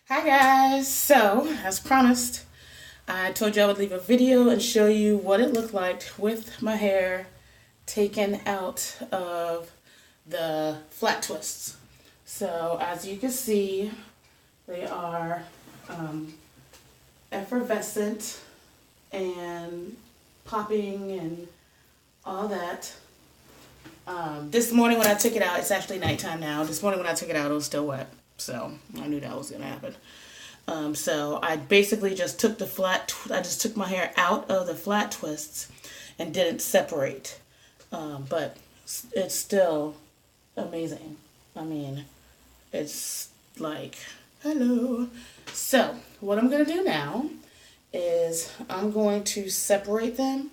Hi guys! So, as promised, I told you I would leave a video and show you what it looked like with my hair taken out of the flat twists. So, as you can see, they are effervescent and popping and all that. This morning when I took it out, it's actually nighttime now. This morning when I took it out, it was still wet. So, I knew that was going to happen. So I basically just took I just took my hair out of the flat twists and didn't separate. But it's still amazing. I mean, it's like, hello. So what I'm going to do now is I'm going to separate them.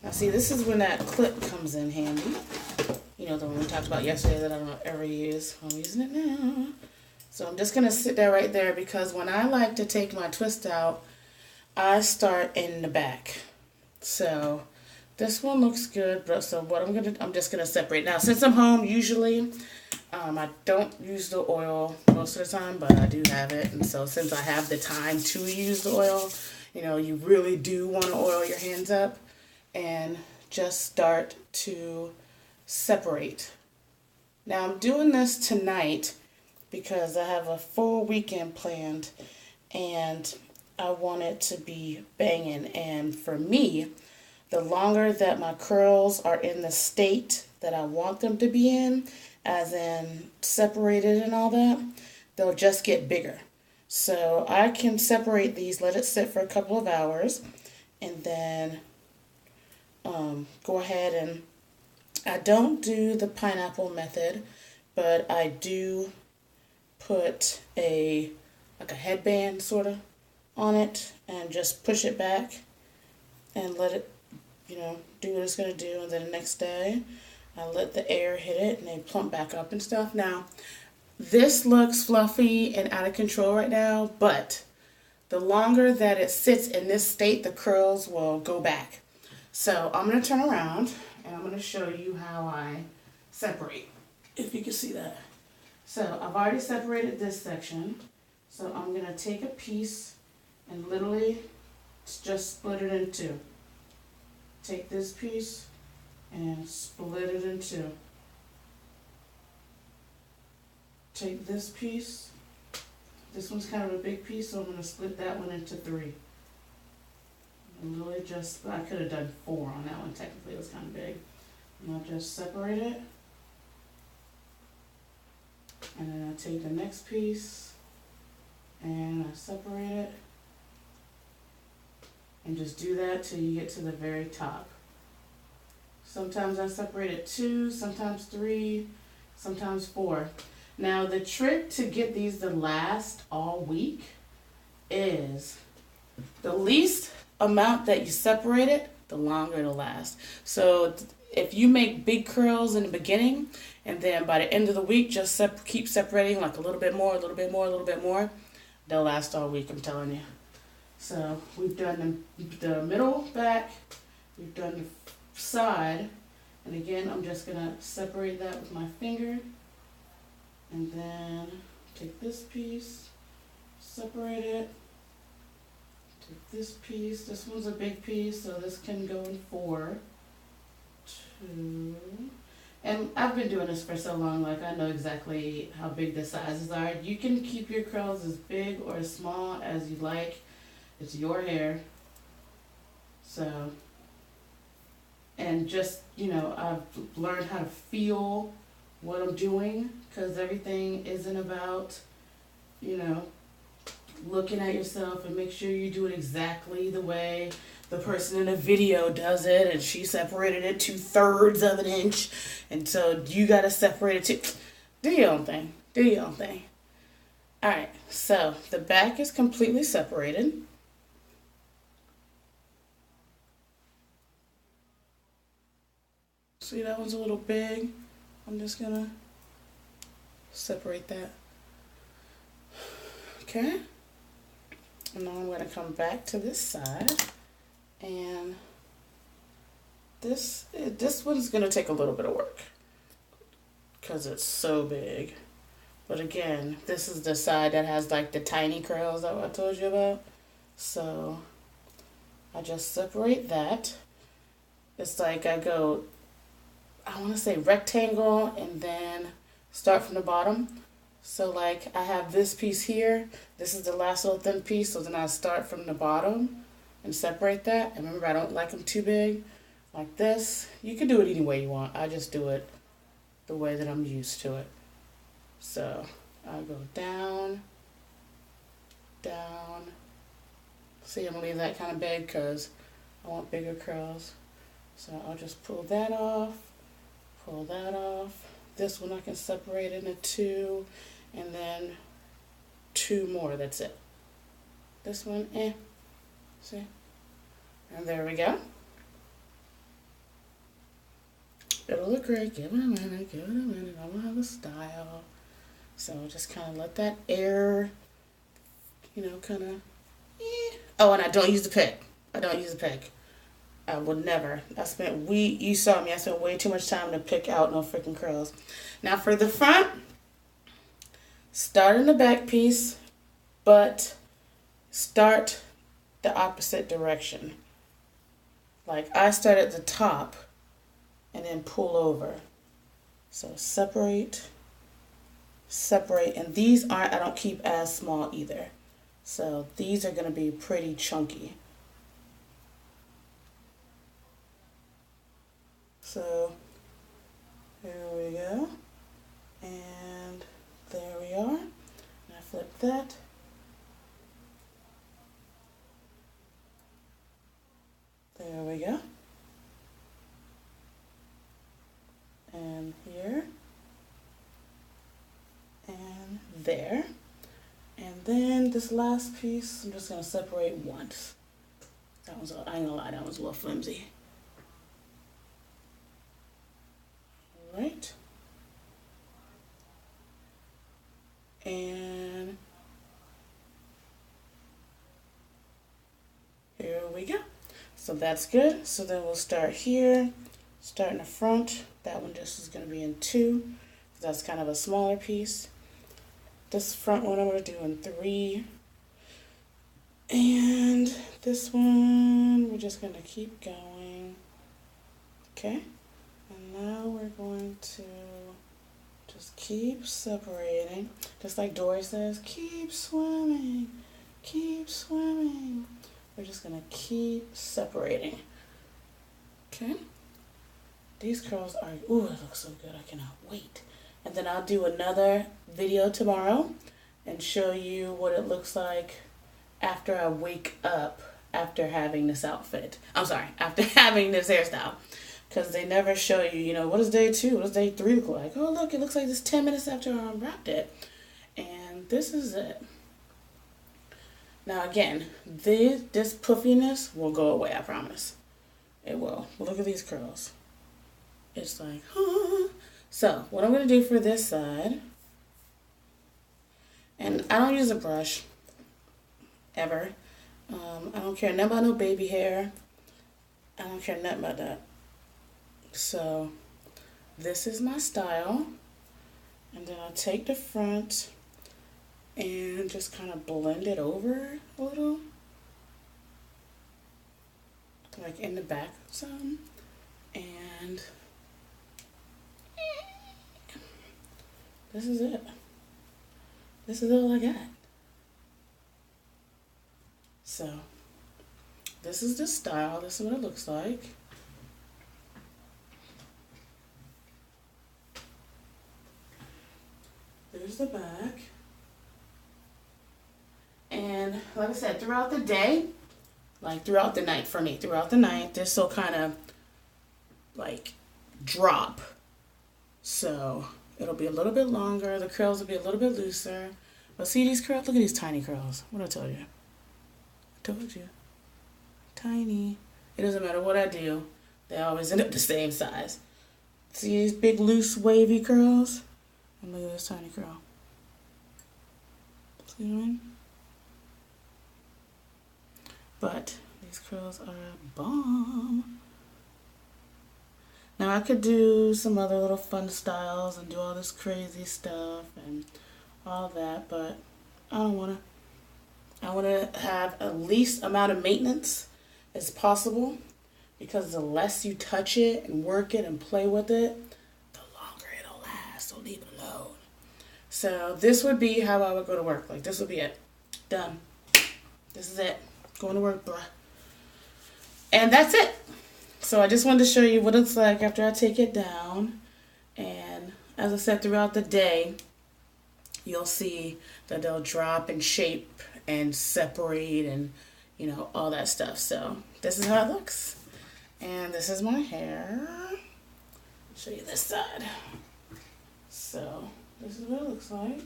Now see, this is when that clip comes in handy. You know, the one we talked about yesterday that I don't ever use. I'm using it now. So I'm just going to sit there right there because when I like to take my twist out, I start in the back. So this one looks good, but so what I'm just going to separate. Now, since I'm home, usually I don't use the oil most of the time, but I do have it. And so since I have the time to use the oil, you know, you really do want to oil your hands up and just start to separate. Now I'm doing this tonight because I have a full weekend planned and I want it to be banging. And for me, the longer that my curls are in the state that I want them to be in, as in separated and all that, they'll just get bigger. So I can separate these, let it sit for a couple of hours, and then go ahead and I don't do the pineapple method, but I do put a headband sort of on it and just push it back and let it, you know, do what it's going to do. And then the next day I let the air hit it and they plump back up and stuff. Now this looks fluffy and out of control right now, but the longer that it sits in this state, the curls will go back. So I'm going to turn around and I'm going to show you how I separate, if you can see that. So I've already separated this section. So I'm going to take a piece and literally just split it in two. Take this piece and split it in two. Take this piece. This one's kind of a big piece, so I'm going to split that one into three. And literally just, I could have done four on that one. Technically it was kind of big. And I'll just separate it. And then I take the next piece and I separate it and just do that till you get to the very top. Sometimes I separate it two, sometimes three, sometimes four. Now the trick to get these to last all week is the least amount that you separate it, the longer it'll last. So if you make big curls in the beginning and then by the end of the week just keep separating like a little bit more, a little bit more, a little bit more, they'll last all week, I'm telling you. So we've done the middle back, we've done the side, and again I'm just going to separate that with my finger and then take this piece, separate it, take this piece, this one's a big piece so this can go in four. Two. And I've been doing this for so long, like I know exactly how big the sizes are. You can keep your curls as big or as small as you like. It's your hair. So, and just, you know, I've learned how to feel what I'm doing because everything isn't about, you know, looking at yourself and make sure you do it exactly the way the person in the video does it and she separated it 2/3 of an inch and so you got to separate it too. Do your own thing. Do your own thing. Alright, so the back is completely separated. See, that one's a little big. I'm just gonna separate that. Okay. And now I'm going to come back to this side, and this one's going to take a little bit of work because it's so big. But again, this is the side that has like the tiny curls that I told you about. So I just separate that. It's like I go, I want to say rectangle and then start from the bottom. So like I have this piece here. This is the last little thin piece. So then I start from the bottom and separate that. And remember, I don't like them too big. Like this. You can do it any way you want. I just do it the way that I'm used to it. So I go down, down. See, I'm gonna leave that kind of big because I want bigger curls. So I'll just pull that off, pull that off. This one I can separate into two, and then two more, that's it. This one, see? And there we go. It'll look great. Give it a minute, give it a minute. I'm gonna have a style. So just kind of let that air, kind of, Oh, and I don't use the pick. I don't use the pick. I would never. You saw me, I spent way too much time to pick out no freaking curls. Now for the front, start in the back piece, but start the opposite direction. Like I start at the top and then pull over. So separate, and these I don't keep as small either. So these are going to be pretty chunky. So here we go, and there we are. And I flip that. There we go. And here, and there. And then this last piece, I'm just going to separate once. I ain't gonna lie, that was a little flimsy. Right, and here we go. So that's good. So then we'll start here, start in the front. That one just is going to be in two. That's kind of a smaller piece. This front one I'm going to do in three. And this one we're just going to keep going. Okay. And now we're going to just keep separating. Just like Dory says, keep swimming, keep swimming. We're just going to keep separating. Okay. These curls are, ooh, it looks so good. I cannot wait. And then I'll do another video tomorrow and show you what it looks like after I wake up after having this outfit. I'm sorry, after having this hairstyle. Because they never show you, what does day 2, what does day 3 look like? Oh, look, it looks like it's 10 minutes after I unwrapped it. And this is it. Now, again, this puffiness will go away, I promise. It will. Look at these curls. It's like, huh. So, what I'm going to do for this side, and I don't use a brush, ever. I don't care nothing about no baby hair. I don't care nothing about that. So this is my style, and then I'll take the front and just kind of blend it over a little, like in the back some, and this is it. This is all I got. So this is the style. This is what it looks like. There's the back. And like I said, throughout the day, like throughout the night for me, throughout the night, this will kind of like drop. So it'll be a little bit longer. The curls will be a little bit looser. But see these curls? Look at these tiny curls. What did I tell you? I told you. Tiny. It doesn't matter what I do. They always end up the same size. See these big, loose, wavy curls? And look at this tiny curl. See what I mean? But these curls are a bomb. Now I could do some other little fun styles and do all this crazy stuff and all that, but I don't want to. I want to have at least amount of maintenance as possible, because the less you touch it and work it and play with it, the longer it'll last. So leave it alone. So this would be how I would go to work. Like, this would be it. Done. This is it. Going to work, bruh. And that's it. So I just wanted to show you what it's like after I take it down. And as I said, throughout the day, you'll see that they'll drop and shape and separate and, you know, all that stuff. So this is how it looks. And this is my hair. I'll show you this side. So this is what it looks like.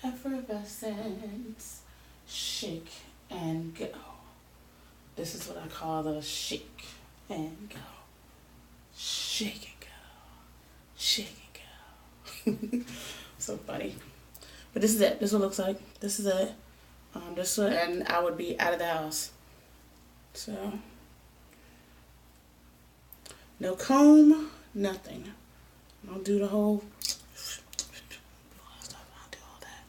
Effervescence. Shake and go. This is what I call the shake and go. Shake and go. Shake and go. So funny. But this is it. This is what it looks like. This is it. And I would be out of the house. So no comb, nothing. I'll do the whole I'll do all that.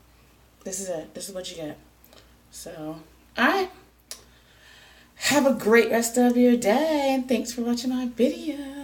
This is it. This is what you get. So, alright. Have a great rest of your day, and thanks for watching my video.